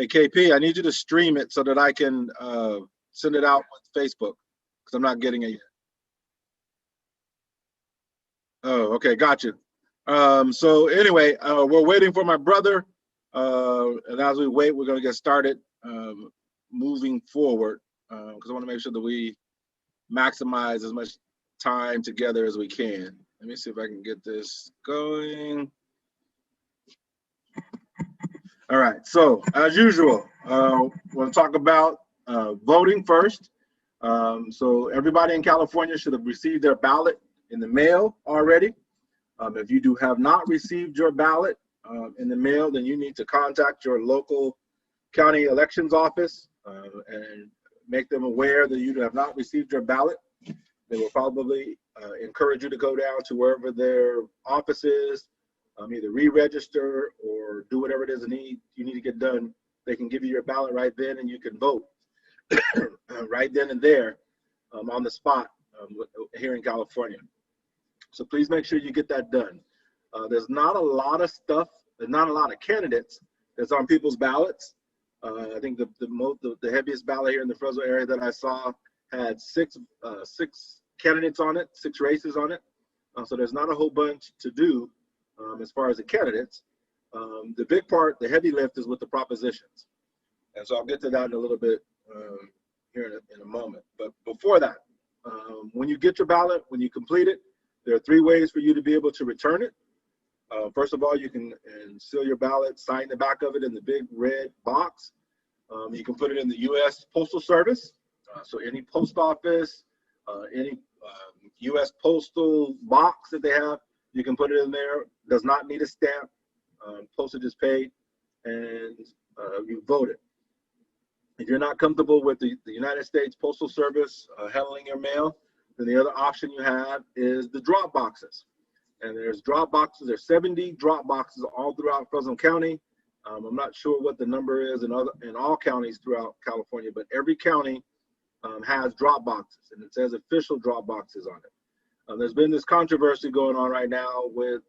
Hey, KP, I need you to stream it so that I can send it out with Facebook because I'm not getting it yet. Oh, okay, gotcha. So anyway, we're waiting for my brother, and as we wait, we're going to get started moving forward because I want to make sure that we maximize as much time together as we can. Let me see if I can get this going. All right, so as usual, we'll talk about voting first. So everybody in California should have received their ballot in the mail already. If you have not received your ballot in the mail, then you need to contact your local county elections office and make them aware that you have not received your ballot. They will probably encourage you to go down to wherever their office is, either re-register or do whatever it is you need to get done. They can give you your ballot right then, and you can vote right then and there on the spot here in California. So please make sure you get that done. There's not a lot of stuff. There's not a lot of candidates that's on people's ballots. I think the heaviest ballot here in the Fresno area that I saw had six candidates on it, 6 races on it. So there's not a whole bunch to do as far as the candidates. The big part, the heavy lift, is with the propositions. And so I'll get to that in a little bit here in a moment. But before that, when you get your ballot, when you complete it, there are 3 ways for you to be able to return it. First of all, you can seal your ballot, sign the back of it in the big red box. You can put it in the U.S. Postal Service. So any post office, any U.S. postal box that they have, you can put it in there. Does not need a stamp. Postage is paid, and you voted. If you're not comfortable with the United States Postal Service handling your mail, then the other option you have is the drop boxes. And there's drop boxes. There's 70 drop boxes all throughout Fresno County. I'm not sure what the number is in all counties throughout California, but every county has drop boxes, and it says official drop boxes on it. There's been this controversy going on right now with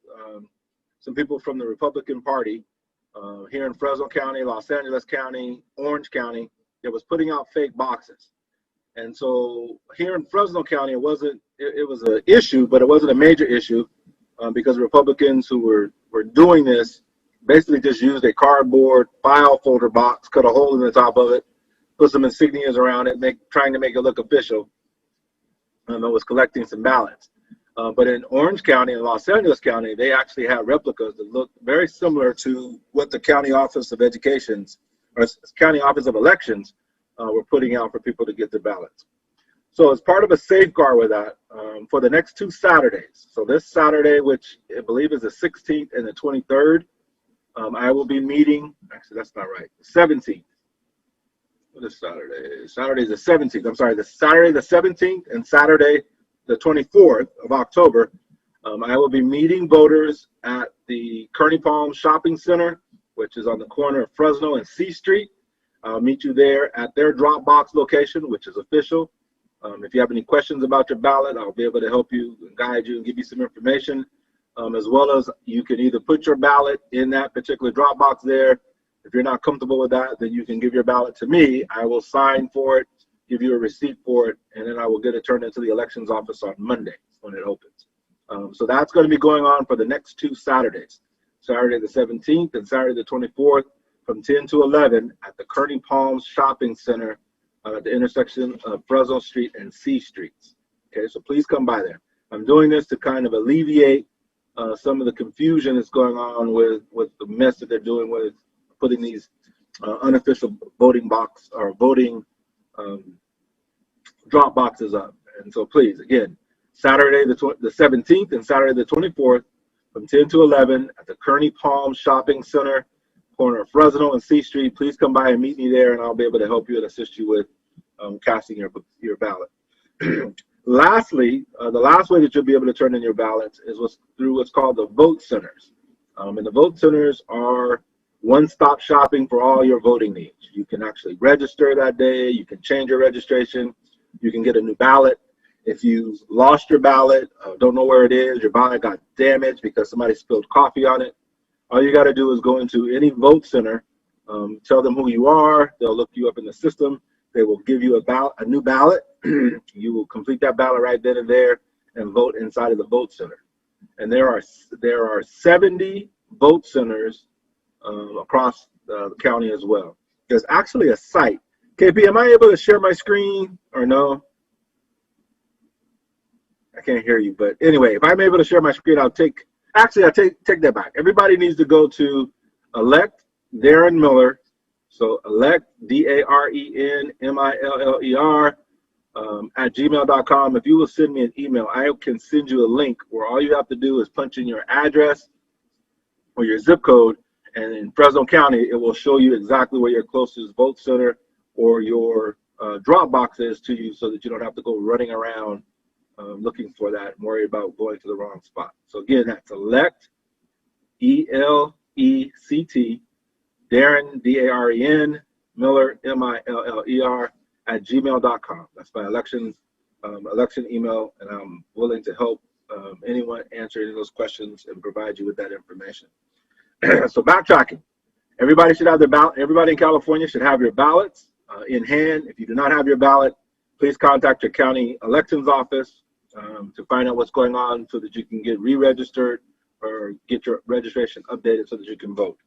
some people from the Republican Party here in Fresno County, Los Angeles County, Orange County, that was putting out fake boxes. And so here in Fresno County, it was an issue, but it wasn't a major issue because Republicans who were doing this basically just used a cardboard file folder box, cut a hole in the top of it, put some insignias around it, trying to make it look official. It was collecting some ballots. But in Orange County and Los Angeles County, they actually had replicas that look very similar to what the County Office of Education's or County Office of Elections were putting out for people to get their ballots. So as part of a safeguard with that, for the next 2 Saturdays, so this Saturday, which I believe is the 16th and the 23rd, I will be meeting, actually that's not right, the 17th. What is Saturday? Saturday is the 17th. I'm sorry, the Saturday the 17th and Saturday the 24th of October, I will be meeting voters at the Kearney Palms Shopping Center, which is on the corner of Fresno and C Street. I'll meet you there at their Dropbox location, which is official. If you have any questions about your ballot, I'll be able to help you and guide you and give you some information, as well as you can either put your ballot in that particular Dropbox there. If you're not comfortable with that, then you can give your ballot to me. I will sign for it, give you a receipt for it, and then I will get it turned into the elections office on Monday when it opens. So that's going to be going on for the next 2 Saturdays, Saturday the 17th and Saturday the 24th from 10 to 11 at the Kearney Palms Shopping Center at the intersection of Fresno Street and C Streets. Okay, so please come by there. I'm doing this to kind of alleviate some of the confusion that's going on with the mess that they're doing with putting these unofficial voting box or voting drop boxes up. And so please, again, Saturday the 17th and Saturday the 24th from 10 to 11 at the Kearney Palms Shopping Center, corner of Fresno and C Street. Please come by and meet me there, and I'll be able to help you and assist you with casting your ballot. Lastly, the last way that you'll be able to turn in your ballots is through what's called the vote centers. And the vote centers are one-stop shopping for all your voting needs. You can actually register that day. You can change your registration. You can get a new ballot. If you lost your ballot, don't know where it is, your ballot got damaged because somebody spilled coffee on it, all you got to do is go into any vote center Tell them who you are. They'll look you up in the system. They will give you a new ballot. You will complete that ballot right then and there and vote inside of the vote center. And there are 70 vote centers across the county as well. There's actually a site. KP, am I able to share my screen or no? I can't hear you, but anyway, if I'm able to share my screen, I take that back. Everybody needs to go to elect Darren Miller. So elect DARENMILLER at gmail.com. If you will send me an email, I can send you a link where all you have to do is punch in your address or your zip code, and in Fresno County, it will show you exactly where your closest vote center or your drop box is to you, so that you don't have to go running around looking for that and worry about going to the wrong spot. So again, that's elect, ELECT, Darren, DAREN, Miller, MILLER, at gmail.com. That's my election email, and I'm willing to help anyone answer any of those questions and provide you with that information. So backtracking, everybody should have their ballot. Everybody in California should have your ballots in hand. If you do not have your ballot, please contact your county elections office to find out what's going on, so that you can get re-registered or get your registration updated so that you can vote.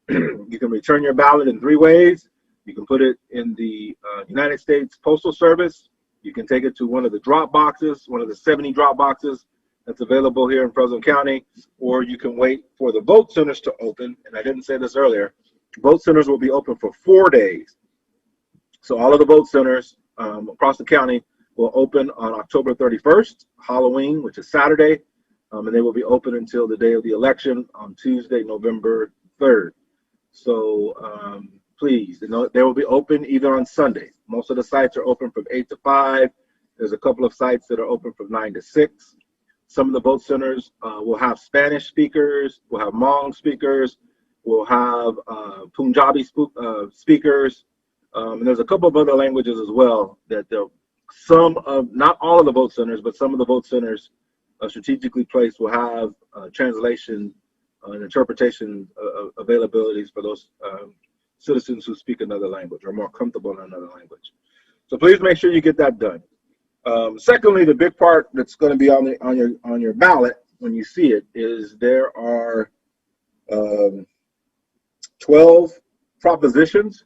You can return your ballot in 3 ways. You can put it in the United States Postal Service. You can take it to one of the drop boxes, one of the 70 drop boxes that's available here in Fresno County, or you can wait for the vote centers to open. And I didn't say this earlier. Vote centers will be open for 4 days. So all of the vote centers across the county will open on October 31st, Halloween, which is Saturday, and they will be open until the day of the election on Tuesday, November 3rd. So please, they will be open either on Sunday. Most of the sites are open from 8 to 5. There's a couple of sites that are open from 9 to 6. Some of the vote centers will have Spanish speakers, will have Hmong speakers, will have Punjabi speakers, and there's a couple of other languages as well that not all of the vote centers, but some of the vote centers strategically placed will have translation and interpretation availabilities for those citizens who speak another language or are more comfortable in another language. So please make sure you get that done. Secondly, the big part that's going to be on your ballot when you see it is there are 12 propositions,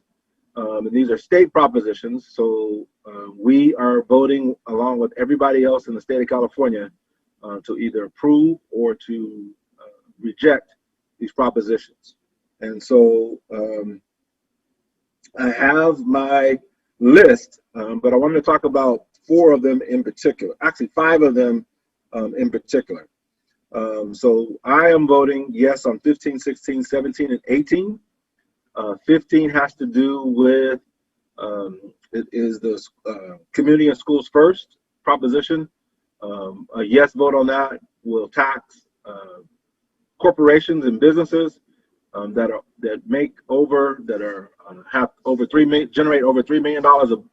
and these are state propositions. So we are voting along with everybody else in the state of California to either approve or to reject these propositions. And so I have my list, but I wanted to talk about 4 of them in particular, actually 5 of them in particular. So I am voting yes on 15, 16, 17, and 18. 15 has to do with, it is the community and schools first proposition. A yes vote on that will tax corporations and businesses that generate over $3 million of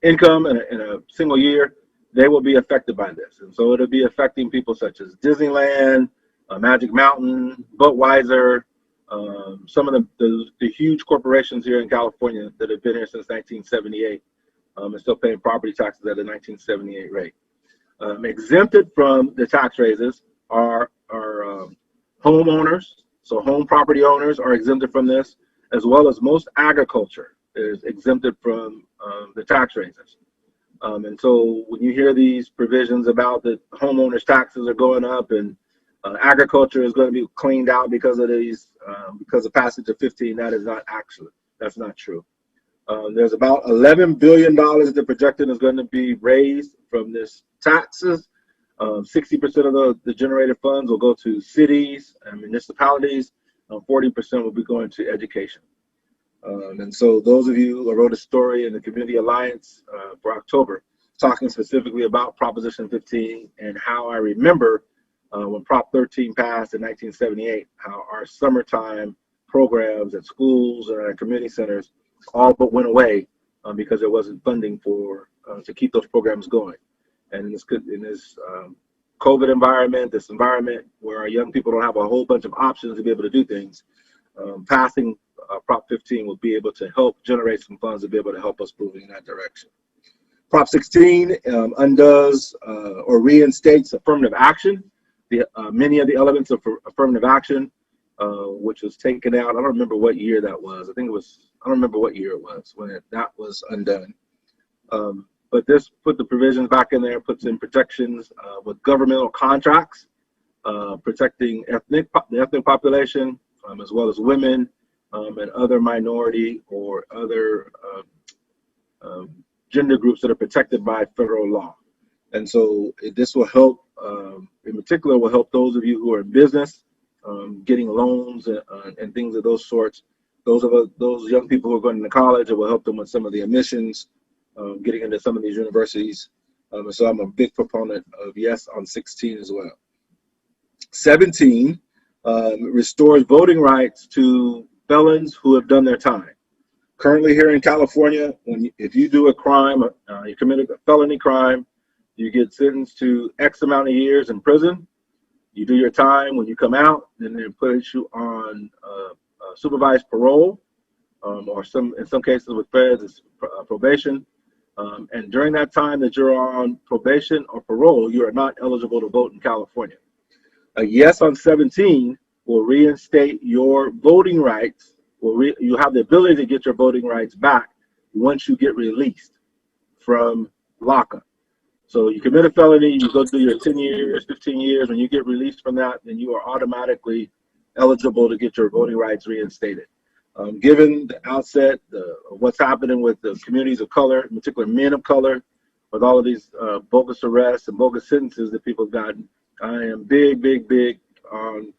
income in a single year. They will be affected by this, and so it'll be affecting people such as Disneyland, Magic Mountain, Budweiser, some of the huge corporations here in California that have been here since 1978 and still paying property taxes at a 1978 rate. Exempted from the tax raises are homeowners. So home property owners are exempted from this, as well as most agriculture is exempted from the tax raises. And so when you hear these provisions about the homeowners' taxes are going up and agriculture is going to be cleaned out because of these, because of passage of 15, that's not true. There's about $11 billion that projected is going to be raised from this taxes. 60% of the generated funds will go to cities and municipalities. 40% will be going to education. And so those of you who wrote a story in the Community Alliance for October, talking specifically about Proposition 15 and how I remember when Prop 13 passed in 1978, how our summertime programs at schools and at community centers all but went away because there wasn't funding to keep those programs going. And in this COVID environment, this environment where our young people don't have a whole bunch of options to be able to do things, passing Prop 15 will be able to help generate some funds to be able to help us moving in that direction. Prop 16 undoes or reinstates affirmative action. Many of the elements of affirmative action, which was taken out. I don't remember what year that was. I don't remember what year it was when that was undone. But this put the provisions back in there, puts in protections with governmental contracts, protecting the ethnic population, as well as women and other minority or other gender groups that are protected by federal law. And so this will help, in particular, will help those of you who are in business, getting loans and things of those sorts. Those young people who are going to college, it will help them with some of the admissions, getting into some of these universities. And so I'm a big proponent of yes on 16 as well. 17 restores voting rights to felons who have done their time. Currently here in California, if you do a crime, you committed a felony crime, you get sentenced to X amount of years in prison. You do your time. When you come out, then they put you on supervised parole, or in some cases with feds, it's probation. And during that time that you're on probation or parole, you are not eligible to vote in California. A yes on 17 will reinstate your voting rights. You have the ability to get your voting rights back once you get released from lockup. So you commit a felony, you go through your 10 years, 15 years. When you get released from that, then you are automatically eligible to get your voting rights reinstated. Given the outset, what's happening with the communities of color, in particular men of color, with all of these bogus arrests and bogus sentences that people have gotten, I am big on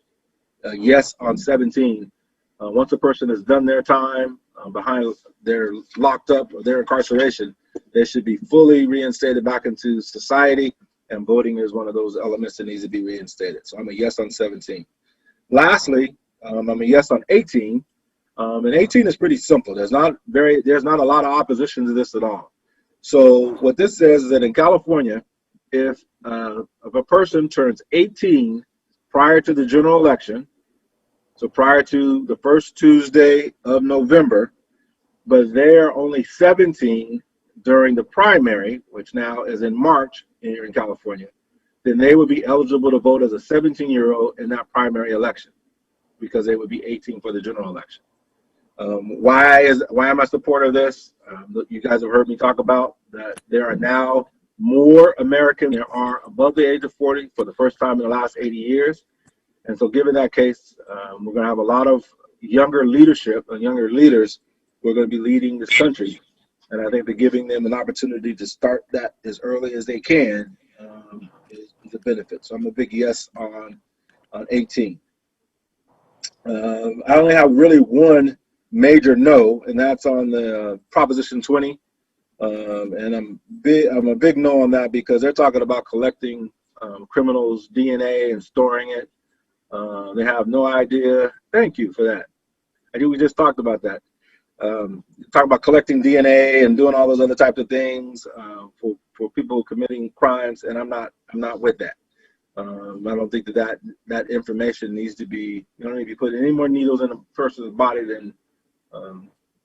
yes on 17. Once a person has done their time behind their locked up or their incarceration, they should be fully reinstated back into society, and voting is one of those elements that needs to be reinstated. So I'm a yes on 17. Lastly, I'm a yes on 18. And 18 is pretty simple. There's not a lot of opposition to this at all. So what this says is that in California, if a person turns 18 prior to the general election, so prior to the first Tuesday of November, but they're only 17 during the primary, which now is in March here in California, then they would be eligible to vote as a 17-year-old in that primary election because they would be 18 for the general election. Why am I a supporter of this? You guys have heard me talk about that there are now more Americans there are above the age of 40 for the first time in the last 80 years. And so given that case, we're going to have a lot of younger leadership and younger leaders who are going to be leading this country. And I think that giving them an opportunity to start that as early as they can is a benefit. So I'm a big yes on 18. I only have really one major no, and that's on the Proposition 20. And I'm a big no on that because they're talking about collecting criminals' DNA and storing it. They have no idea. Thank you for that. I think we just talked about that. Talk about collecting DNA and doing all those other types of things for people committing crimes, and I'm not with that. I don't think that information needs to be. You don't need to be putting any more needles in a person's body than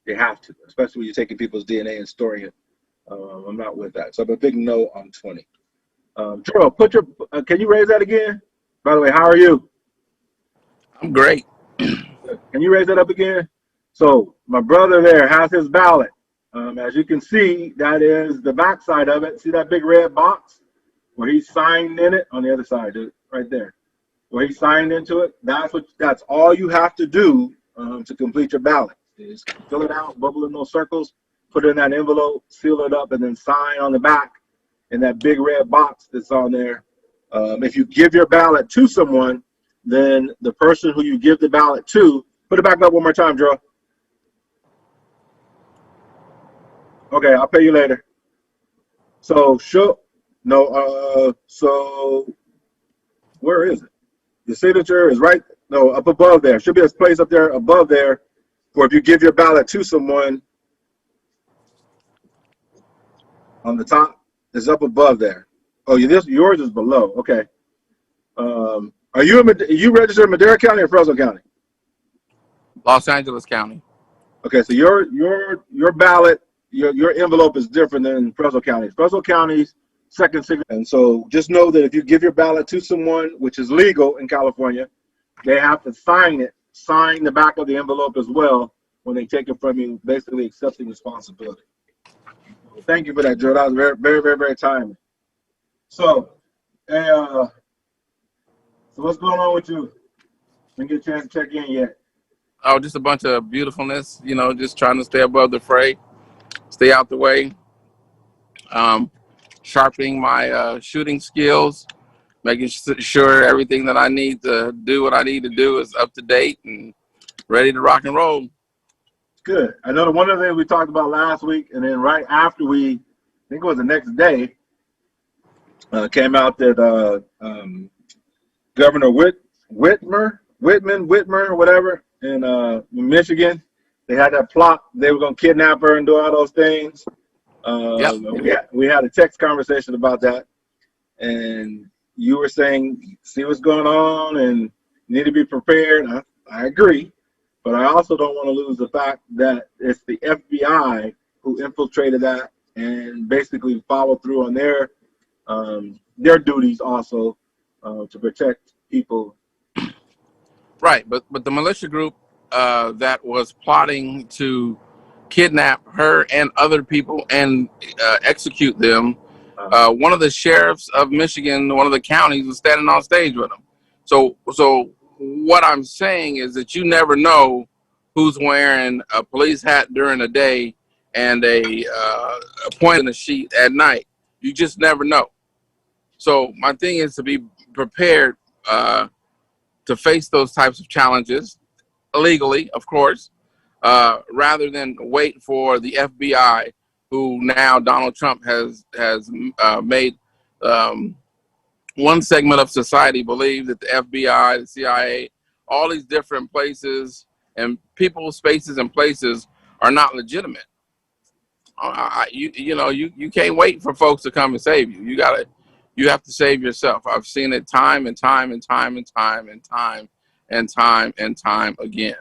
they have to, especially when you're taking people's DNA and storing it. I'm not with that. So I'm a big no on 20. Terrell, can you raise that again? By the way, how are you? I'm great. Can you raise that up again? So my brother there has his ballot. As you can see, that is the back side of it. See that big red box where he signed in it? On the other side, dude, right there. Where he signed into it. That's all you have to do to complete your ballot. Is fill it out, bubble in those circles, put it in that envelope, seal it up, and then sign on the back in that big red box that's on there. If you give your ballot to someone, then the person who you give the ballot to, put it back up one more time, Joe. Okay, I'll pay you later. So so where is it? The signature is right, no, up above there. Should be a place up there above there where if you give your ballot to someone on the top, it's up above there. Oh, yours is below. Okay. Are you registered in Madera County or Fresno County? Los Angeles County. Okay, so your ballot, your envelope is different than Fresno County. Fresno County's second signature. And so just know that if you give your ballot to someone, which is legal in California, they have to sign the back of the envelope as well when they take it from you, basically accepting responsibility. Thank you for that, Joe. That was very, very, very, very timely. So, so what's going on with you? Didn't get a chance to check in yet. Oh, just a bunch of beautifulness, just trying to stay above the fray, stay out the way, sharpening my shooting skills, making sure everything that I need to do what I need to do is up to date and ready to rock and roll. Good. I know one of the things we talked about last week, and then right after I think it was the next day, came out that Governor Whitmer, or whatever, in Michigan, they had that plot. They were going to kidnap her and do all those things. Yep. We had a text conversation about that, and you were saying, see what's going on, and you need to be prepared. I agree, but I also don't want to lose the fact that it's the FBI who infiltrated that and basically followed through on their duties also to protect people. Right, but the militia group that was plotting to kidnap her and other people and execute them, one of the sheriffs of Michigan, one of the counties, was standing on stage with them. So what I'm saying is that you never know who's wearing a police hat during the day and a point in a sheet at night. You just never know. So my thing is to be prepared to face those types of challenges legally, of course, rather than wait for the FBI, who now Donald Trump has made one segment of society believe that the FBI, the CIA, all these different places and people, spaces, and places are not legitimate. You can't wait for folks to come and save you. You have to save yourself. I've seen it time and time and time and time and time and time and time again.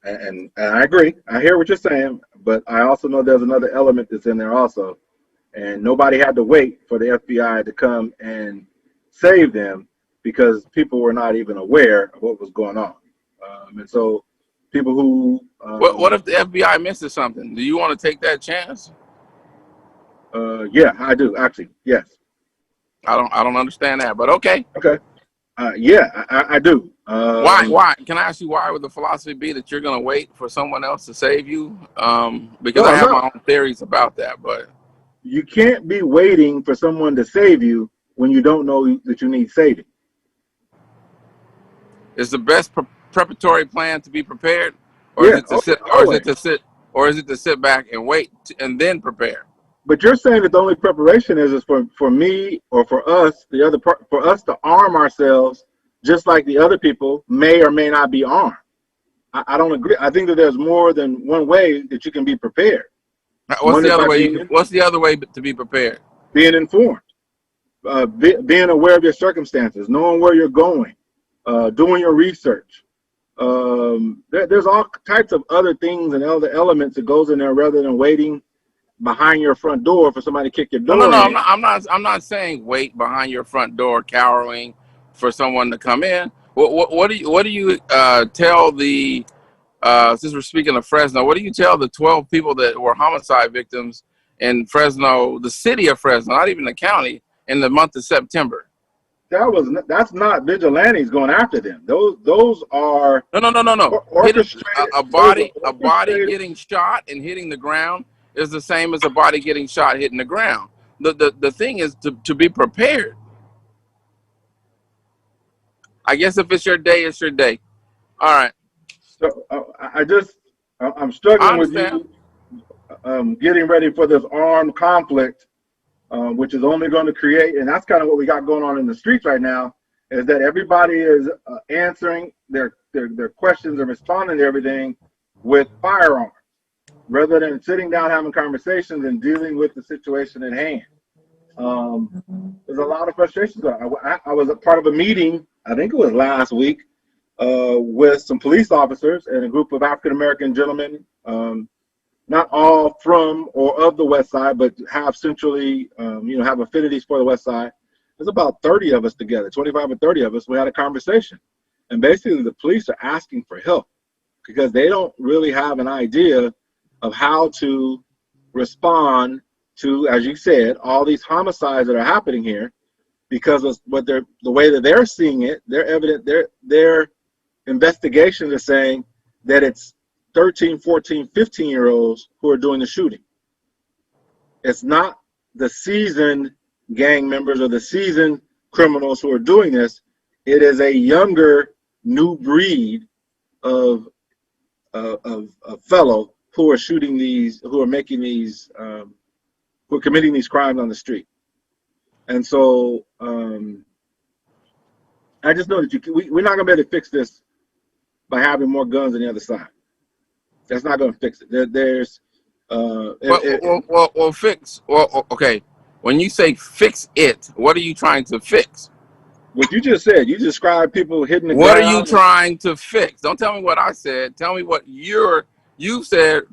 And I agree. I hear what you're saying, but I also know there's another element that's in there also. And nobody had to wait for the FBI to come and save them because people were not even aware of what was going on. And so people who... what if the FBI misses something? Do you want to take that chance? Yeah, I do, actually. Yes. I don't understand that, but okay. Okay. Yeah, I do. Why? Can I ask you why would the philosophy be that you're going to wait for someone else to save you? Because I have my own theories about that, but you can't be waiting for someone to save you when you don't know that you need saving. Is the best preparatory plan to be prepared, or Yeah, is it to sit back and wait and then prepare? But you're saying that the only preparation is for me or for us, for us to arm ourselves, just like the other people may or may not be armed. I don't agree. I think that there's more than one way that you can be prepared. What's the other way to be prepared? Being informed, being aware of your circumstances, knowing where you're going, doing your research. There's all types of other things and other elements that goes in there rather than waiting behind your front door for somebody to kick your door. No. I'm not saying wait behind your front door, cowering for someone to come in. What do you tell the since we're speaking of Fresno, what do you tell the 12 people that were homicide victims in Fresno, the city of Fresno, not even the county, in the month of September? That's not vigilantes going after them. Those are no. A body getting shot and hitting the ground is the same as a body getting shot hitting the ground. The thing is to be prepared. I guess if it's your day, it's your day. All right. So I'm struggling with you getting ready for this armed conflict, which is only going to create, and that's kind of what we got going on in the streets right now, is that everybody is answering their questions and responding to everything with firearms, rather than sitting down having conversations and dealing with the situation at hand. There's a lot of frustrations. I was a part of a meeting, I think it was last week, with some police officers and a group of African American gentlemen, not all from or of the West Side, but have centrally, have affinities for the West Side. There's about 30 of us together, 25 or 30 of us. We had a conversation, and basically the police are asking for help because they don't really have an idea of how to respond to, as you said, all these homicides that are happening here, because of the way that they're seeing it. Their investigations are saying that it's 13, 14, 15-year-olds who are doing the shooting. It's not the seasoned gang members or the seasoned criminals who are doing this. It is a younger, new breed of fellow who are shooting these, who are making these, who are committing these crimes on the street. And so I just know that we're not going to be able to fix this by having more guns on the other side. That's not going to fix it. Okay. When you say fix it, what are you trying to fix? What you just said. You described people hitting the ground. What are you trying to fix? Don't tell me what I said. Tell me what you said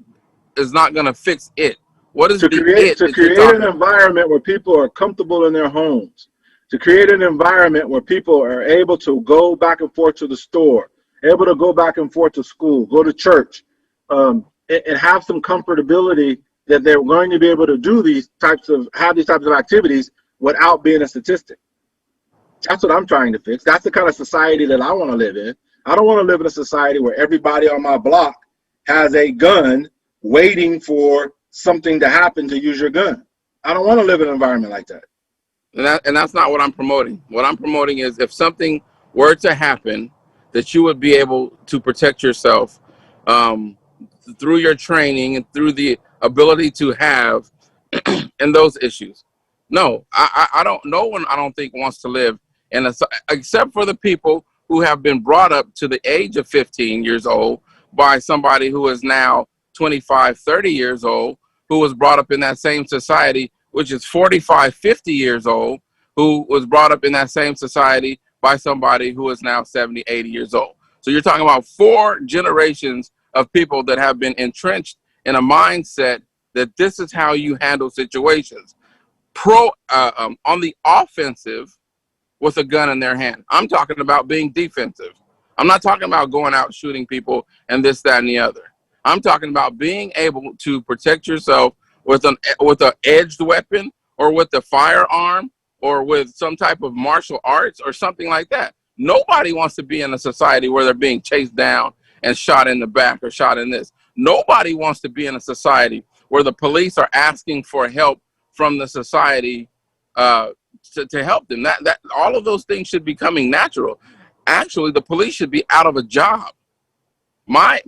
is not going to fix it. What is to create an environment where people are comfortable in their homes, to create an environment where people are able to go back and forth to the store, able to go back and forth to school, go to church, and have some comfortability that they're going to be able to do these types of activities without being a statistic. That's what I'm trying to fix. That's the kind of society that I want to live in. I don't want to live in a society where everybody on my block has a gun waiting for something to happen to use your gun. I don't want to live in an environment like that. And that's not what I'm promoting. What I'm promoting is if something were to happen, that you would be able to protect yourself through your training and through the ability to have in those issues. No, I don't. No one, I don't think, wants to live in except for the people who have been brought up to the age of 15 years old by somebody who is now 25, 30 years old, who was brought up in that same society, which is 45, 50 years old, who was brought up in that same society by somebody who is now 70, 80 years old. So you're talking about 4 generations of people that have been entrenched in a mindset that this is how you handle situations. On the offensive with a gun in their hand. I'm talking about being defensive. I'm not talking about going out shooting people and this, that, and the other. I'm talking about being able to protect yourself with an edged weapon or with a firearm or with some type of martial arts or something like that. Nobody wants to be in a society where they're being chased down and shot in the back or shot in this. Nobody wants to be in a society where the police are asking for help from the society to help them. That all of those things should be coming natural. Actually, the police should be out of a job. My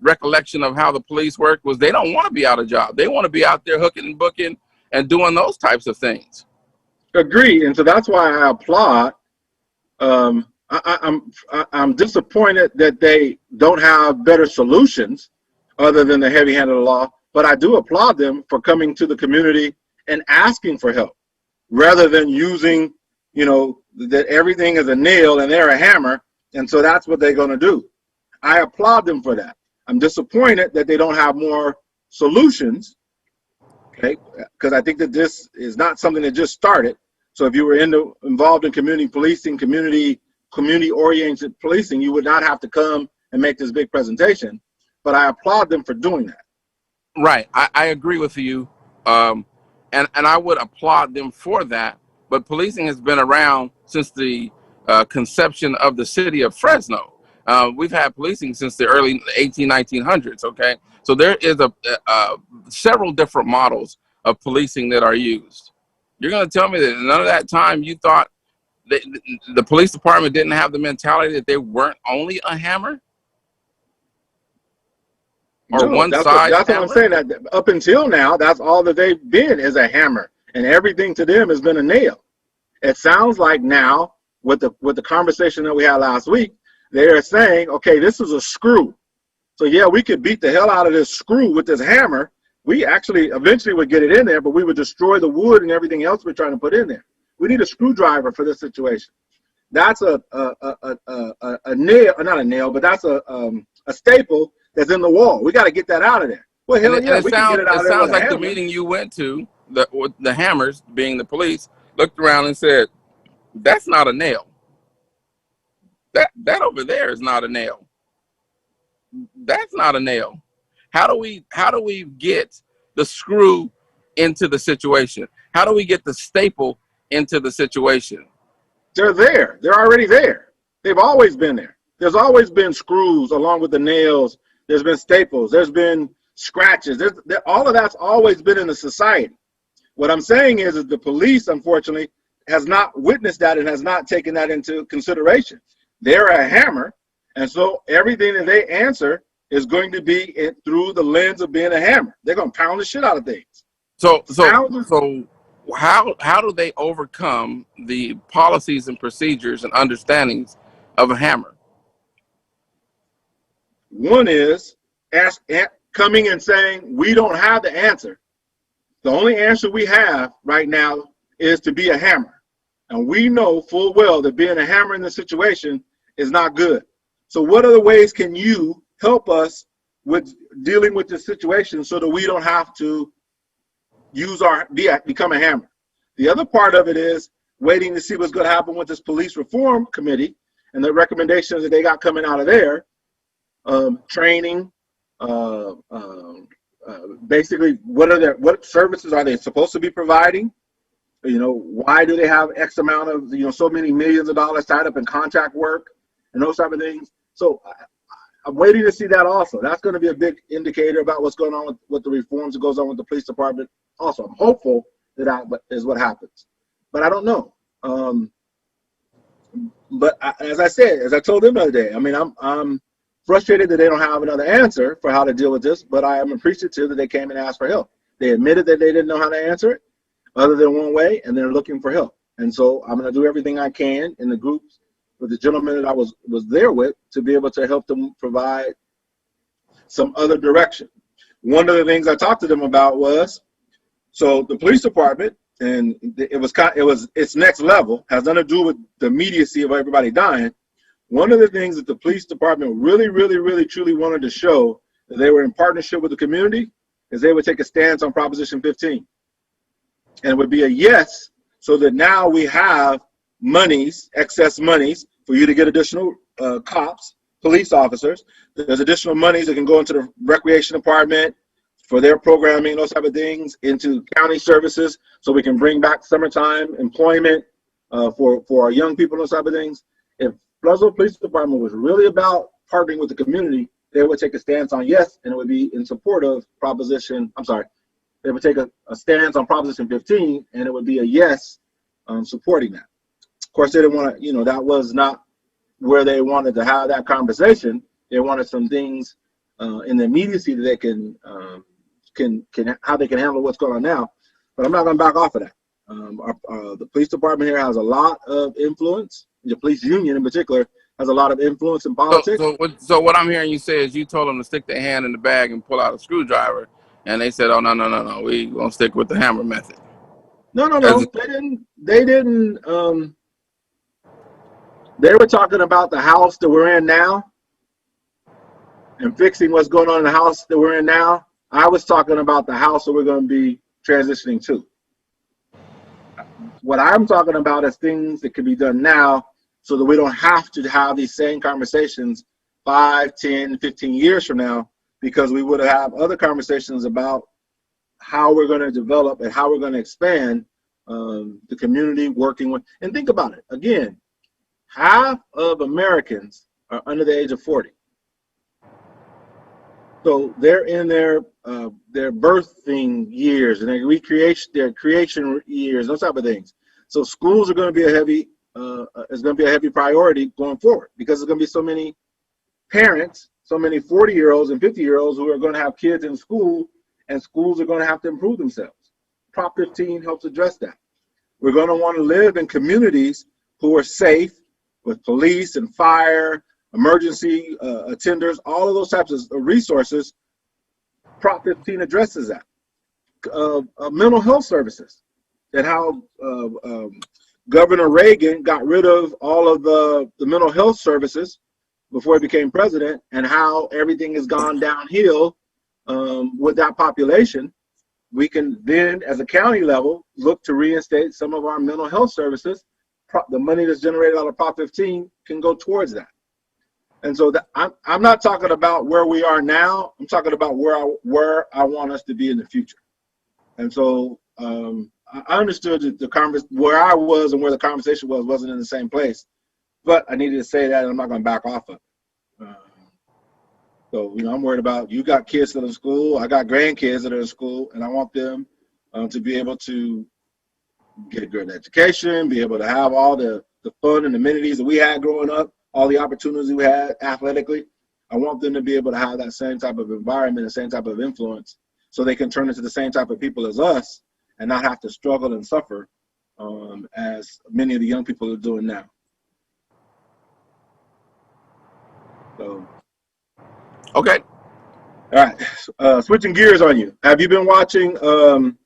recollection of how the police work was they don't want to be out of job. They want to be out there hooking and booking and doing those types of things. Agreed, and so that's why I applaud. I'm disappointed that they don't have better solutions other than the heavy-handed law. But I do applaud them for coming to the community and asking for help, rather than using, that everything is a nail and they're a hammer, and so that's what they're going to do. I applaud them for that. I'm disappointed that they don't have more solutions, okay? Because I think that this is not something that just started. So if you were involved in community policing, community-oriented policing, you would not have to come and make this big presentation. But I applaud them for doing that. Right, I agree with you, and I would applaud them for that. But policing has been around since the conception of the city of Fresno. We've had policing since the early 1900s. Okay, so there is several different models of policing that are used. You're going to tell me that none of that time you thought that the police department didn't have the mentality that they weren't only a hammer? Or no, one that's side. That's what I'm saying. That up until now, that's all that they've been is a hammer, and everything to them has been a nail. It sounds like now, with the conversation that we had last week, they are saying, okay, this is a screw. So yeah, we could beat the hell out of this screw with this hammer. We actually eventually would get it in there, but we would destroy the wood and everything else we're trying to put in there. We need a screwdriver for this situation. that's a nail, not a nail, but that's a staple that's in the wall. We got to get that out of there. Well, And hell yeah, it we can get sounds it out of there with a like the hammer. meeting you went to, the hammers being the police, looked around and said, "That's not a nail. That over there is not a nail. That's not a nail." How do we get the screw into the situation? How do we get the staple into the situation? They're there. They're already there. They've always been there. There's always been screws along with the nails. There's been staples. There's been scratches. All of that's always been in the society. What I'm saying is the police, unfortunately, has not witnessed that and has not taken that into consideration. They're a hammer, and so everything that they answer is going to be through the lens of being a hammer. They're going to pound the shit out of things. So how do they overcome the policies and procedures and understandings of a hammer? One is coming and saying, we don't have the answer. The only answer we have right now is to be a hammer. And we know full well that being a hammer in this situation is not good. So what other ways can you help us with dealing with this situation so that we don't have to become a hammer? The other part of it is waiting to see what's going to happen with this police reform committee and the recommendations that they got coming out of there. Training, basically, what services are they supposed to be providing? Why do they have X amount of, so many millions of dollars tied up in contract work and those type of things? So I'm waiting to see that also. That's going to be a big indicator about what's going on with the reforms that goes on with the police department. Also, I'm hopeful that is what happens, but I don't know. But as I told them the other day, I mean, I'm frustrated that they don't have another answer for how to deal with this, but I am appreciative that they came and asked for help. They admitted that they didn't know how to answer it other than one way, and they're looking for help. And so I'm going to do everything I can in the groups with the gentleman that I was there with to be able to help them provide some other direction. One of the things I talked to them about was, so the police department, and its next level, has nothing to do with the immediacy of everybody dying. One of the things that the police department really, really, really, truly wanted to show that they were in partnership with the community is they would take a stance on Proposition 15. And it would be a yes, so that now we have excess monies, for you to get additional cops, police officers. There's additional monies that can go into the recreation department for their programming, those type of things, into county services, so we can bring back summertime employment for our young people, those type of things. If Floresville Police Department was really about partnering with the community, they would take a stance on yes, and it would be in support of they would take a stance on Proposition 15, and it would be a yes supporting that. Of course, they didn't want to, that was not where they wanted to have that conversation. They wanted some things in the immediacy that they can how they can handle what's going on now. But I'm not going to back off of that. The police department here has a lot of influence. The police union in particular has a lot of influence in politics. So what I'm hearing you say is you told them to stick their hand in the bag and pull out a screwdriver, and they said, "Oh no, we gonna stick with the hammer method." No. They didn't. They were talking about the house that we're in now and fixing what's going on in the house that we're in now. I was talking about the house that we're going to be transitioning to. What I'm talking about is things that can be done now so that we don't have to have these same conversations 5, 10, 15 years from now, because we would have other conversations about how we're going to develop and how we're going to expand the community working with. And think about it. Again, half of Americans are under the age of 40. So they're in their birthing years and their creation years, those type of things. So schools are going to be a heavy priority going forward, because there's going to be so many parents, so many 40-year-olds and 50-year-olds who are going to have kids in school, and schools are going to have to improve themselves. Prop 15 helps address that. We're going to want to live in communities who are safe, with police and fire, emergency attenders, all of those types of resources. Prop 15 addresses that. Mental health services, and how Governor Reagan got rid of all of the mental health services before he became president, and how everything has gone downhill with that population. We can then, as a county level, look to reinstate some of our mental health services. The money that's generated out of Prop 15 can go towards that. And so I'm not talking about where we are now. I'm talking about where I want us to be in the future. And so I understood that where I was and where the conversation wasn't in the same place. But I needed to say that, and I'm not going to back off of it. So, I'm worried about, you got kids that are in school, I got grandkids that are in school, and I want them to be able to get a good education, be able to have all the fun and amenities that we had growing up, all the opportunities we had athletically. I want them to be able to have that same type of environment, the same type of influence, so they can turn into the same type of people as us and not have to struggle and suffer as many of the young people are doing now. So. Okay. All right. Switching gears on you. Have you been watching the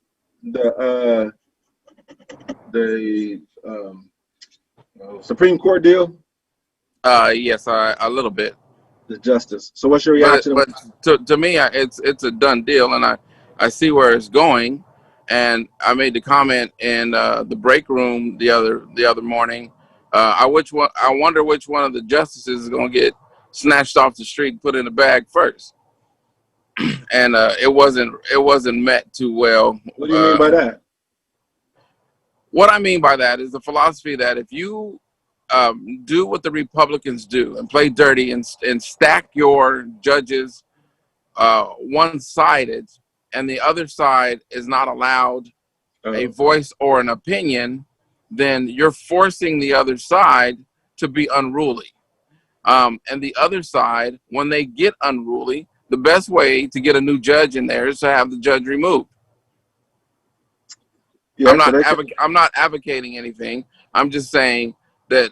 Supreme Court deal? Yes, a little bit. The justice. So what's your reaction? But to me, it's a done deal, and I see where it's going. And I made the comment in the break room the other morning. I wonder which one of the justices is going to get snatched off the street and put in a bag first. And it wasn't met too well. What do you mean by that? What I mean by that is the philosophy that if you do what the Republicans do and play dirty and stack your judges one-sided, and the other side is not allowed a voice or an opinion, then you're forcing the other side to be unruly. And the other side, when they get unruly, the best way to get a new judge in there is to have the judge removed. Yeah, I'm not advocating anything. I'm just saying that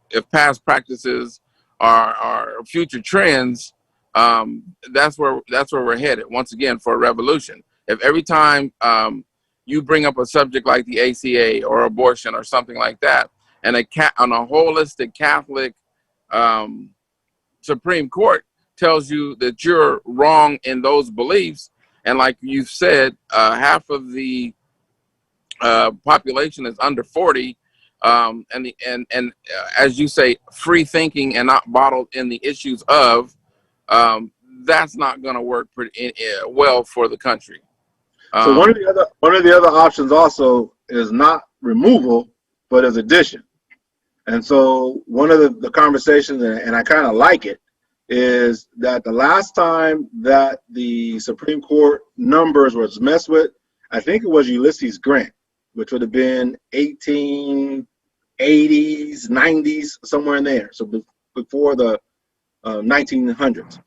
if past practices are future trends, that's where we're headed once again for a revolution. If every time you bring up a subject like the ACA or abortion or something like that, and on a holistic Catholic Supreme Court tells you that you're wrong in those beliefs, and like you've said, half of the population is under 40, and as you say, free thinking and not bottled in the issues of, that's not going to work pretty well for the country. So one of the other options also is not removal, but as addition. And so one of the conversations, and I kind of like it, is that the last time that the Supreme Court numbers was messed with, I think it was Ulysses Grant, which would have been 1880s, 90s, somewhere in there. So before the 1900s.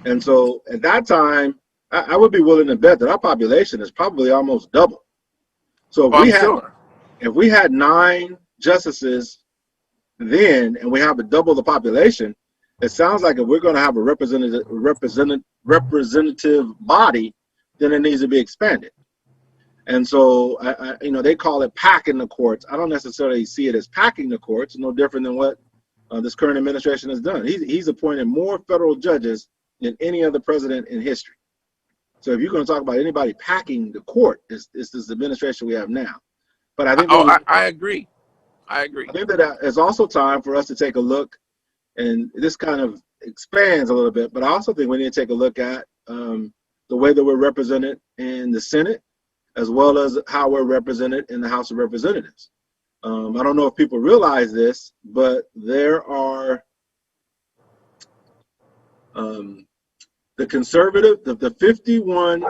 And so at that time, I would be willing to bet that our population is probably almost double. So if we had 9 justices then, and we have to double the population, it sounds like if we're going to have a representative body, then it needs to be expanded. And so, they call it packing the courts. I don't necessarily see it as packing the courts, no different than what this current administration has done. He's appointed more federal judges than any other president in history. So if you're going to talk about anybody packing the court, it's this administration we have now. But I think I agree. I think that it's also time for us to take a look, and this kind of expands a little bit, but I also think we need to take a look at the way that we're represented in the Senate, as well as how we're represented in the House of Representatives. I don't know if people realize this, but there are the conservative, the 51, I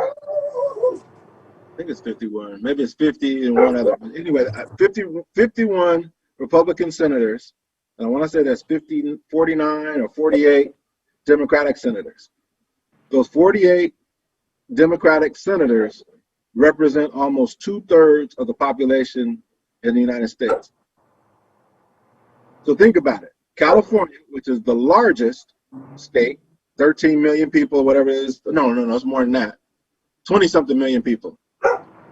think it's 51, maybe it's 50 and one other. But anyway, 51 Republican senators, and I want to say that's 49 or 48 Democratic senators. Those 48 Democratic senators represent almost 2/3 of the population in the United States. So think about it. California, which is the largest state, 13 million people, whatever it is. No, it's more than that. 20-something million people.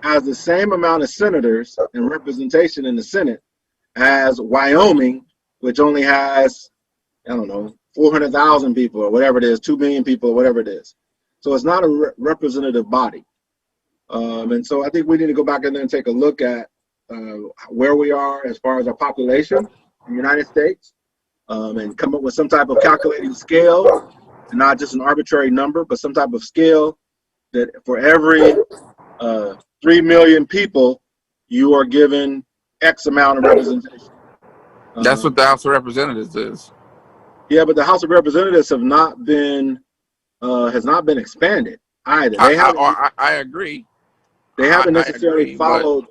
has the same amount of senators and representation in the Senate as Wyoming, which only has, I don't know, 400,000 people or whatever it is, 2 million people or whatever it is. So it's not a representative body. And so I think we need to go back in there and take a look at where we are as far as our population in the United States, and come up with some type of calculating scale, and not just an arbitrary number, but some type of scale that for every 3 million people, you are given X amount of representation. That's what the House of Representatives is. Yeah, but the House of Representatives has not been expanded either. I agree. They haven't necessarily followed.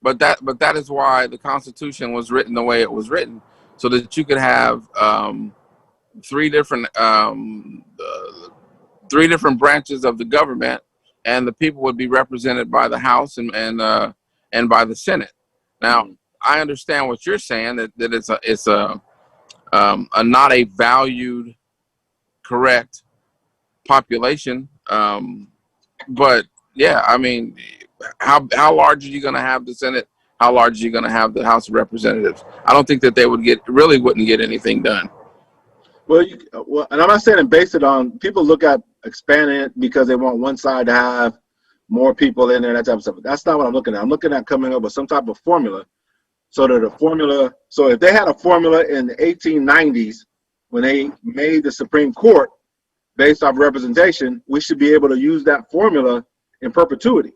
But that is why the Constitution was written the way it was written, so that you could have three different branches of the government, and the people would be represented by the House and by the Senate. Now, I understand what you're saying, that it's a not a valued, correct population, but yeah, I mean, how large are you going to have the Senate? How large are you going to have the House of Representatives? I don't think that they wouldn't get anything done. Well, and I'm not saying base it on, people look at expanding it because they want one side to have more people in there, that type of stuff. That's not what I'm looking at. I'm looking at coming up with some type of formula, so if they had a formula in the 1890s when they made the Supreme Court based off representation, we should be able to use that formula in perpetuity.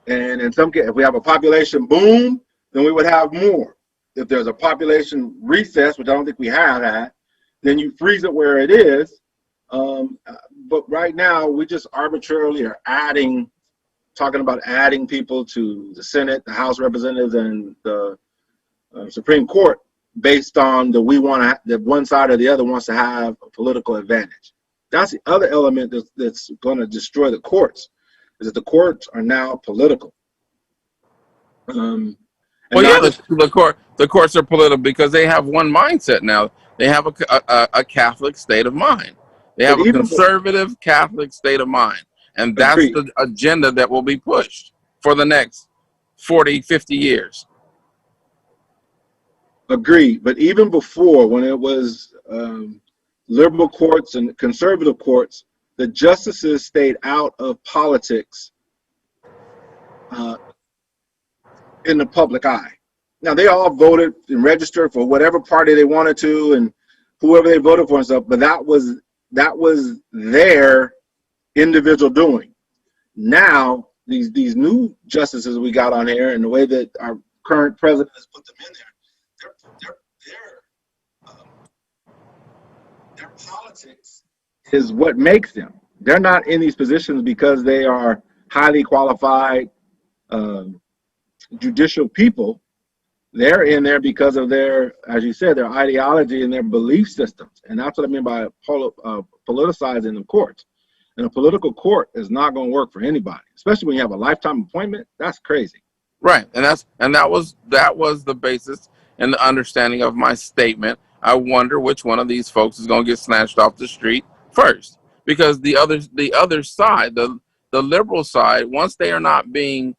And in some case, if we have a population boom, then we would have more. If there's a population recess, which I don't think we have had, then you freeze it where it is. But right now, we just arbitrarily are talking about adding people to the Senate, the House of Representatives, and the Supreme Court based on that one side or the other wants to have a political advantage. That's the other element that's going to destroy the courts, is that the courts are now political. The courts are political because they have one mindset now. They have a Catholic state of mind. They have a conservative Catholic state of mind. And that's the agenda that will be pushed for the next 40, 50 years. Agreed. But even before, when it was liberal courts and conservative courts, the justices stayed out of politics in the public eye. Now, they all voted and registered for whatever party they wanted to and whoever they voted for and stuff, but that was their individual doing. Now, these new justices we got on here, and the way that our current president has put them in there, their politics is what makes them. They're not in these positions because they are highly qualified judicial people. They're in there because of their, as you said, their ideology and their belief systems. And that's what I mean by politicizing the courts. And a political court is not going to work for anybody, especially when you have a lifetime appointment. That's crazy. Right. And that was the basis and the understanding of my statement. I wonder which one of these folks is going to get snatched off the street first, because the other side, the liberal side, once they are not being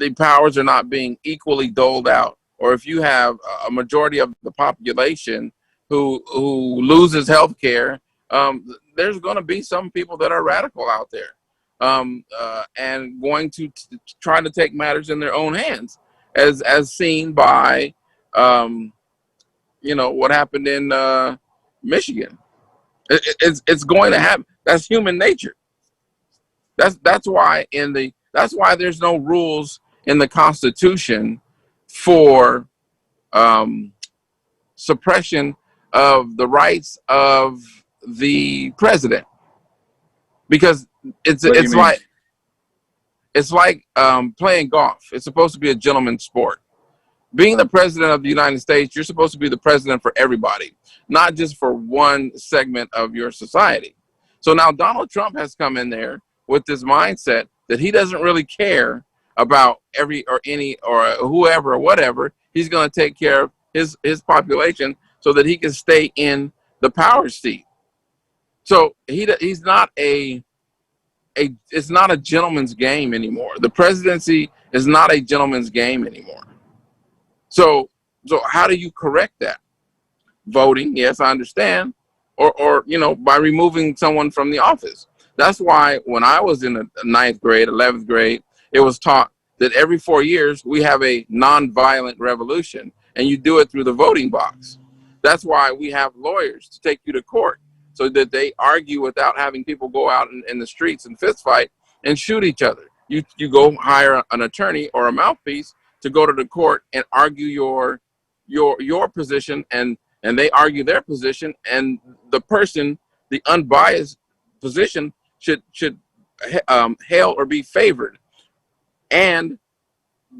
the powers are not being equally doled out, or if you have a majority of the population who loses health care, there's going to be some people that are radical out there and going to try to take matters in their own hands, as seen by what happened in Michigan. It's going to happen. That's human nature. That's why there's no rules in the Constitution for suppression of the rights of the president, because it's like playing golf. It's supposed to be a gentleman's sport. Being the president of the United States, you're supposed to be the president for everybody, not just for one segment of your society. So now Donald Trump has come in there with this mindset that he doesn't really care about any or whoever or whatever. He's going to take care of his population so that he can stay in the power seat. So he's not a it's not a gentleman's game anymore. The presidency is not a gentleman's game anymore. So how do you correct that? Voting, yes, I understand, or by removing someone from the office. That's why when I was in the 9th grade, 11th grade, it was taught that every 4 years we have a nonviolent revolution, and you do it through the voting box. That's why we have lawyers to take you to court, so that they argue without having people go out in the streets and fist fight and shoot each other. You go hire an attorney or a mouthpiece to go to the court and argue your position, and they argue their position, and the unbiased position should hail or be favored. And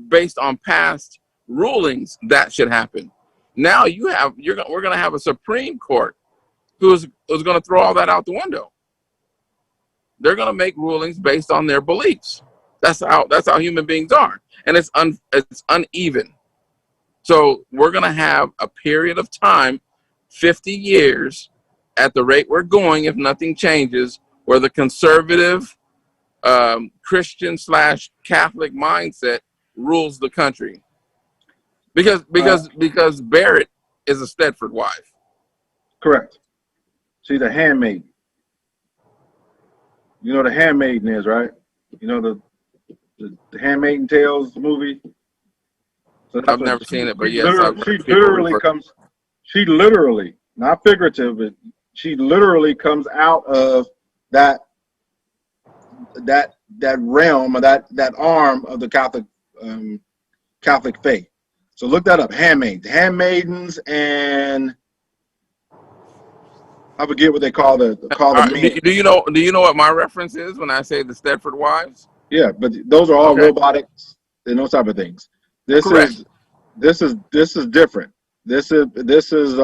based on past rulings, that should happen. Now we're going to have a Supreme Court who's going to throw all that out the window. They're going to make rulings based on their beliefs. That's how human beings are, and it's uneven. So we're going to have a period of time, 50 years, at the rate we're going, if nothing changes, where the conservative Christian / Catholic mindset rules the country. Because Barrett is a Stedford wife. Correct. She's a handmaiden. You know what a handmaiden is, right? You know the Handmaiden Tales movie? So I've never seen it, but yes, she literally, not figurative, but she literally comes out of that realm, or that arm of the Catholic faith. So look that up. Handmaidens, and I forget what they call the do you know what my reference is when I say the Stedford wives? Yeah, but those are all robotics and those type of things. This is different. This is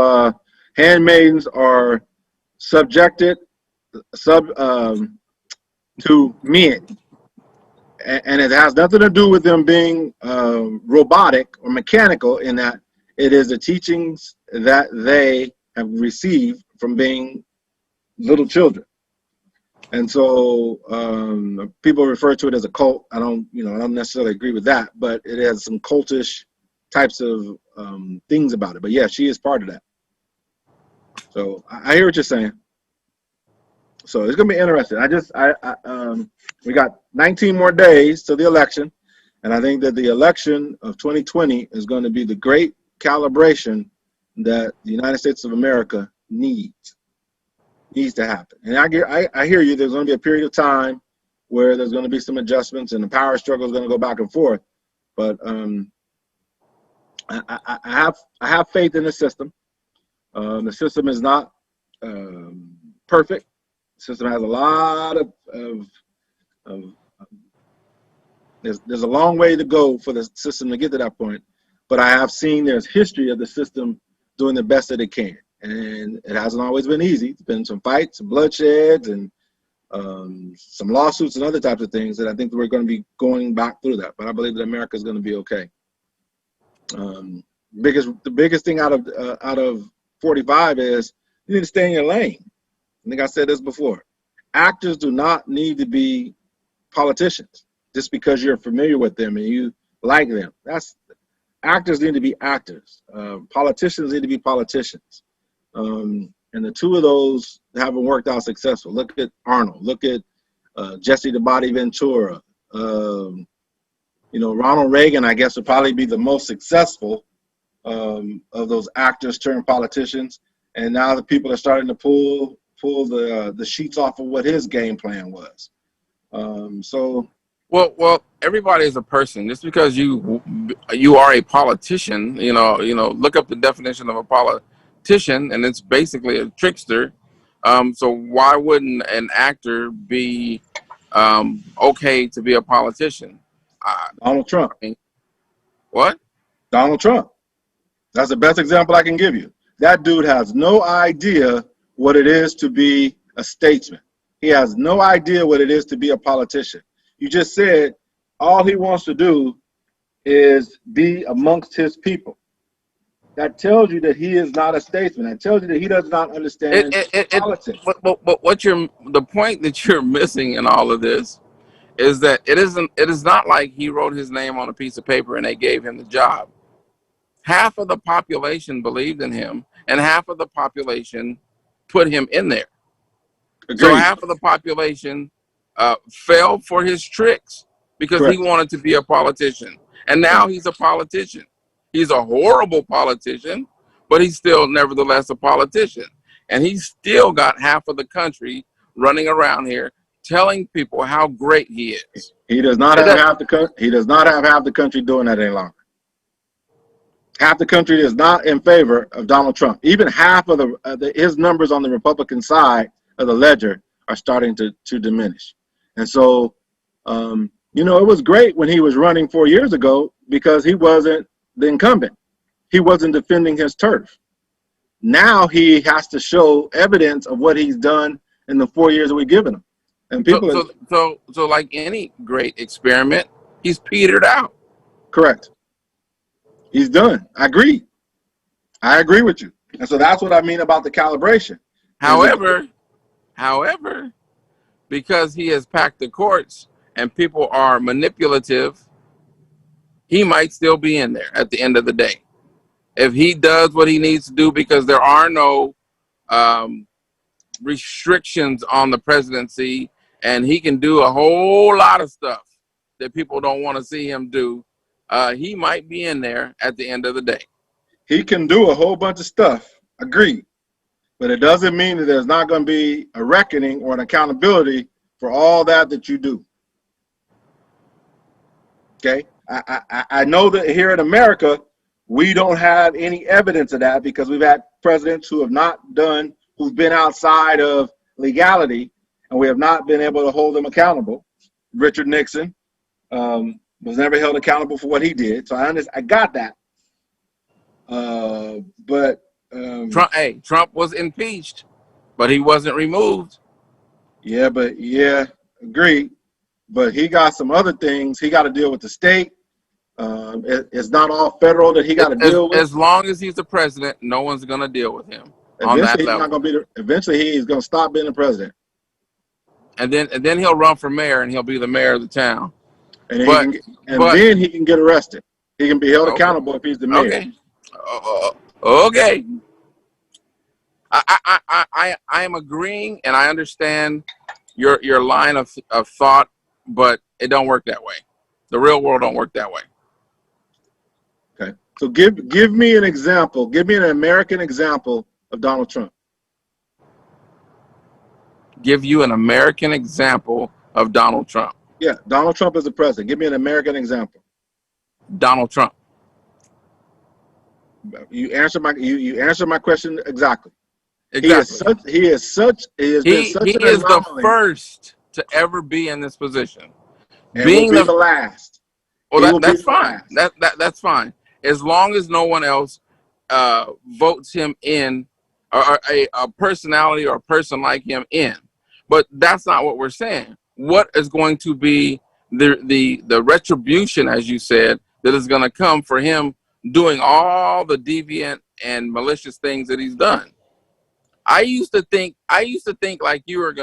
handmaidens are subjected to men, and it has nothing to do with them being robotic or mechanical, in that it is the teachings that they have received from being little children. And so people refer to it as a cult. I don't necessarily agree with that, but it has some cultish types of things about it. But yeah, she is part of that. So I hear what you're saying. So it's gonna be interesting. We got 19 more days to the election, and I think that the election of 2020 is going to be the great calibration that the United States of America needs to happen. And I hear you. There's going to be a period of time where there's going to be some adjustments, and the power struggle is going to go back and forth. But I have faith in the system. The system is not perfect. The system has a lot of there's a long way to go for the system to get to that point. But I have seen there's history of the system doing the best that it can. And it hasn't always been easy. It's been some fights, some bloodsheds, and some lawsuits and other types of things that I think we're going to be going back through that. But I believe that America is going to be okay. The biggest thing out of 45 is you need to stay in your lane. I think I said this before. Actors do not need to be politicians just because you're familiar with them and you like them. Actors need to be actors. Politicians need to be politicians. And the two of those haven't worked out successful. Look at Arnold. Look at Jesse the Body Ventura. Ronald Reagan, I guess, would probably be the most successful of those actors turned politicians. And now the people are starting to pull the sheets off of what his game plan was. Well, everybody is a person. Just because you are a politician, look up the definition of a politician, and it's basically a trickster. So why wouldn't an actor be okay to be a politician? Donald Trump. What? Donald Trump. That's the best example I can give you. That dude has no idea what it is to be a statesman. He has no idea what it is to be a politician. You just said all he wants to do is be amongst his people. that tells you that he is not a statesman. That tells you that he does not understand politics. But the point that you're missing in all of this is that it is not like he wrote his name on a piece of paper and they gave him the job. Half of the population believed in him, and half of the population put him in there. Agreed. So half of the population fell for his tricks because Correct. he wanted to be a politician. And now he's a politician. He's a horrible politician, but he's still nevertheless a politician. And he's still got half of the country running around here telling people how great he is. He does not have half the country. He does not have half the country doing that any longer. Half the country is not in favor of Donald Trump. Even half of his numbers on the Republican side of the ledger are starting to diminish. And so, you know, it was great when he was running 4 years ago because he wasn't the incumbent. He wasn't defending his turf. Now he has to show evidence of what he's done in the 4 years that we've given him. And people so like any great experiment, he's petered out. Correct. He's done. I agree. I agree with you. And so that's what I mean about the calibration. However, because he has packed the courts and people are manipulative, he might still be in there at the end of the day. If he does what he needs to do, because there are no restrictions on the presidency, and he can do a whole lot of stuff that people don't want to see him do, he might be in there at the end of the day. He can do a whole bunch of stuff. Agreed. But it doesn't mean that there's not going to be a reckoning or an accountability for all that you do. Okay? I know that here in America, we don't have any evidence of that because we've had presidents who have not done, who've been outside of legality, and we have not been able to hold them accountable. Richard Nixon was never held accountable for what he did. So I got that. Trump was impeached, but he wasn't removed. Yeah, agreed. But he got some other things. He got to deal with the state. It's not all federal that he got to deal with. As long as he's the president, no one's going to deal with him on that level. Eventually, he's going to stop being the president. And then he'll run for mayor, and he'll be the mayor of the town. And then he can get arrested. He can be held accountable if he's the mayor. Okay. Okay. I am agreeing, and I understand your line of thought, but it don't work that way. The real world don't work that way. Okay. So give me an example. Give me an American example of Donald Trump. Give you an American example of Donald Trump. Yeah, Donald Trump is the president. Give me an American example. Donald Trump. You answer my question exactly. Exactly. He is the first to ever be in this position. And being the last. Well, that's fine. That's fine. As long as no one else votes him in, or a personality or a person like him in. But that's not what we're saying. What is going to be the retribution, as you said, that is going to come for him doing all the deviant and malicious things that he's done? I used to think like you're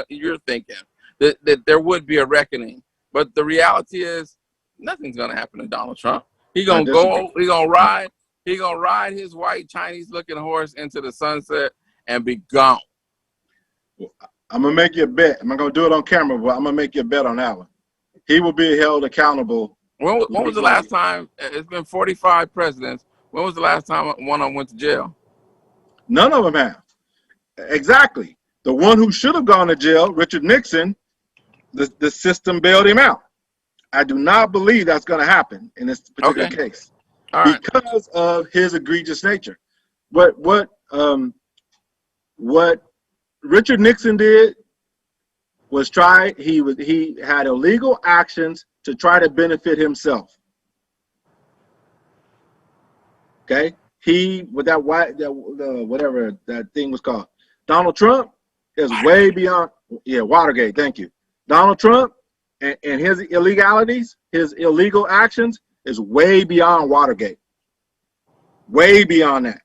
thinking that there would be a reckoning, but the reality is nothing's going to happen to Donald Trump. He's gonna ride his white Chinese looking horse into the sunset and be gone. I'm gonna make you a bet. I'm not gonna do it on camera, but I'm gonna make you a bet on that one. He will be held accountable. When was the last time? It's been 45 presidents. When was the last time one of them went to jail? None of them have. Exactly. The one who should have gone to jail, Richard Nixon, the system bailed him out. I do not believe that's going to happen in this particular case because of his egregious nature. What Richard Nixon did was he had illegal actions to try to benefit himself. Okay, whatever that thing was called. Donald Trump is way beyond. Yeah, Watergate. Thank you. Donald Trump and his illegalities, his illegal actions is way beyond Watergate. way beyond that.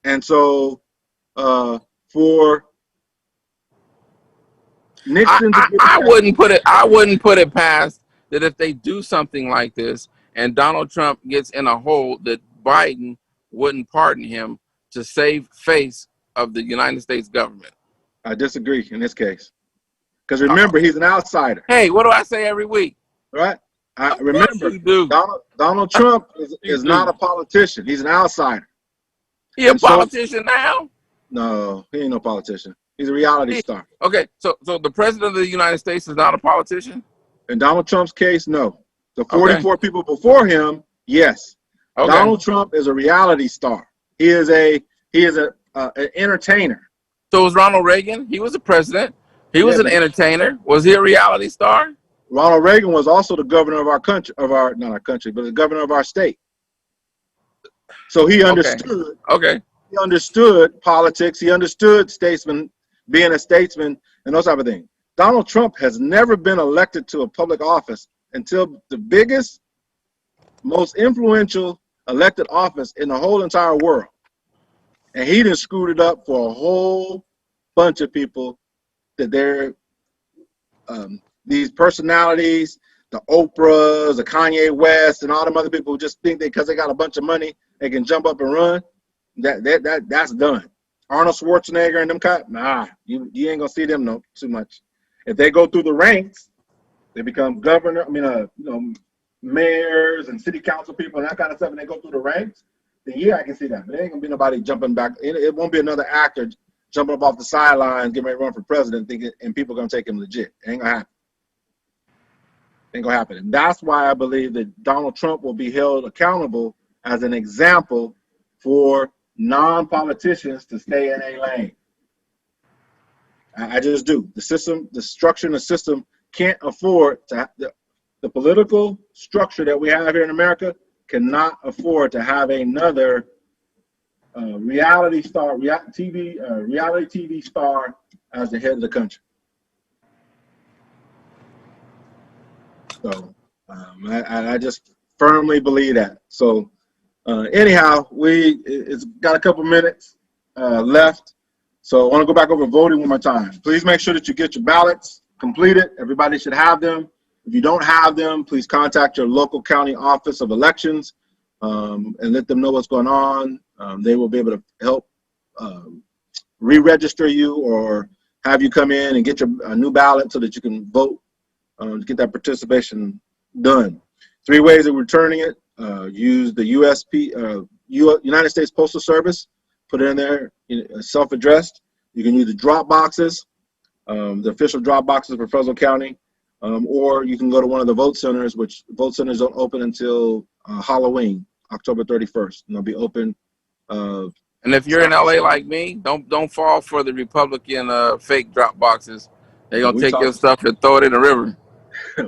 And so for Nixon to get I wouldn't put it past that if they do something like this and Donald Trump gets in a hole, that Biden wouldn't pardon him to save face of the United States government. I disagree in this case. Because remember, he's an outsider. Hey, what do I say every week? Right? I Of remember course you do. Donald Trump is not a politician. He's an outsider. He a politician now? No, he ain't no politician. He's a reality star. Okay, so the president of the United States is not a politician? In Donald Trump's case, no. The 44 people before him, yes. Okay. Donald Trump is a reality star. He is an entertainer. So was Ronald Reagan? He was a president. He was an entertainer. Was he a reality star? Ronald Reagan was also the governor of our country, not our country, but the governor of our state. So he understood. Okay. He understood politics. He understood being a statesman, and those type of things. Donald Trump has never been elected to a public office until the biggest, most influential elected office in the whole entire world. And he done screwed it up for a whole bunch of people that they're these personalities, the Oprahs, the Kanye West, and all them other people who just think because they got a bunch of money, they can jump up and run. That's done. Arnold Schwarzenegger and them you ain't gonna see them too much. If they go through the ranks, they become mayors and city council people and that kind of stuff, and they go through the ranks, then yeah, I can see that. But there ain't gonna be nobody jumping back. It won't be another actor jumping up off the sideline, getting ready to run for president, thinking, and people gonna take him legit. It ain't gonna happen. Ain't gonna happen. And that's why I believe that Donald Trump will be held accountable as an example for non-politicians to stay in a lane. I just do. The system, the structure in the system can't afford to have the political structure that we have here in America cannot afford to have another reality TV star as the head of the country. So I just firmly believe that. So anyhow, it's got a couple minutes left. So I want to go back over voting one more time. Please make sure that you get your ballots completed. Everybody should have them. If you don't have them, please contact your local county office of elections and let them know what's going on. They will be able to help re-register you or have you come in and get a new ballot so that you can vote to get that participation done. 3 ways of returning it. Use the United States Postal Service. Put it in there, self-addressed. You can use the drop boxes, the official drop boxes for Fresno County, or you can go to one of the vote centers, which vote centers don't open until Halloween, October 31st. And they'll be open. And if you're in LA like me, don't fall for the Republican fake drop boxes. They're gonna take your stuff and throw it in the river.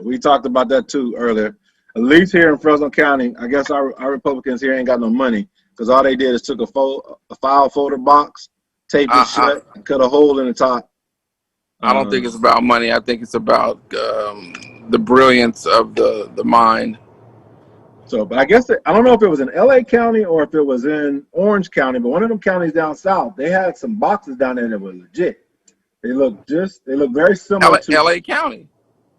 We talked about that too earlier. At least here in Fresno County, I guess our Republicans here ain't got no money because all they did is took a file folder box, taped it shut, and cut a hole in the top. I don't think it's about money. I think it's about the brilliance of the mind. So, but I guess I don't know if it was in LA County or if it was in Orange County, but one of them counties down south, they had some boxes down there that were legit. They look very similar to LA County.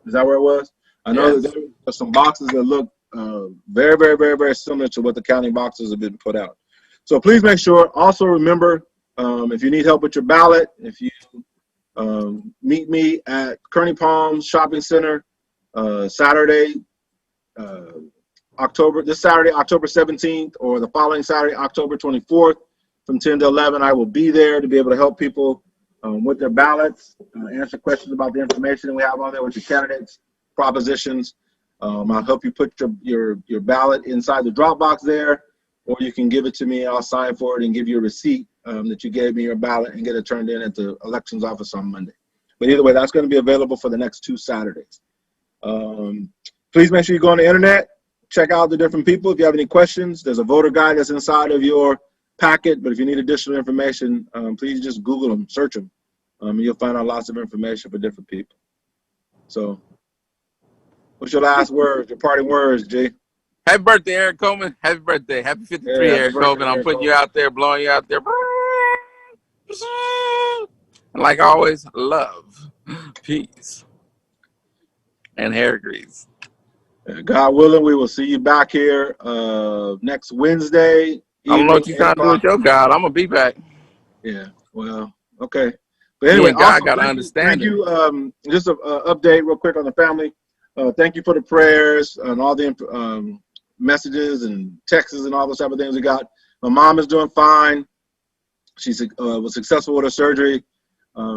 Is that where it was? I know that there are some boxes that look very, very, very, very similar to what the county boxes have been put out. So please make sure. Also remember, if you need help with your ballot, if you meet me at Kearney Palms Shopping Center Saturday, October 17th, or the following Saturday, October 24th, from 10 to 11, I will be there to be able to help people with their ballots, answer questions about the information that we have on there with your candidates, propositions. I'll help you put your ballot inside the drop box there, or you can give it to me. I'll sign for it and give you a receipt that you gave me your ballot and get it turned in at the elections office on Monday. But either way, that's going to be available for the next 2 Saturdays. Please make sure you go on the internet, check out the different people. If you have any questions, there's a voter guide that's inside of your packet. But if you need additional information, please just Google them, search them. You'll find out lots of information for different people. So what's your last words, your parting words, G? Happy birthday, Eric Coleman. Happy birthday. Happy 53, Yeah, happy Eric birthday, Coleman. I'm Eric putting you Coleman. out there, blowing you out there. And like always, love, peace, and hair grease. God willing, we will see you back here next Wednesday I don't know evening, what you're 8 trying to do with o'clock. your God. I'm going to be back. Yeah, well, okay. But Me anyway, and God also, got to thank you. understand it. Just an update real quick on the family. Thank you for the prayers and all the messages and texts and all those type of things we got. My mom is doing fine. She was successful with her surgery.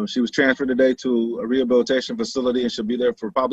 She was transferred today to a rehabilitation facility, and she'll be there for probably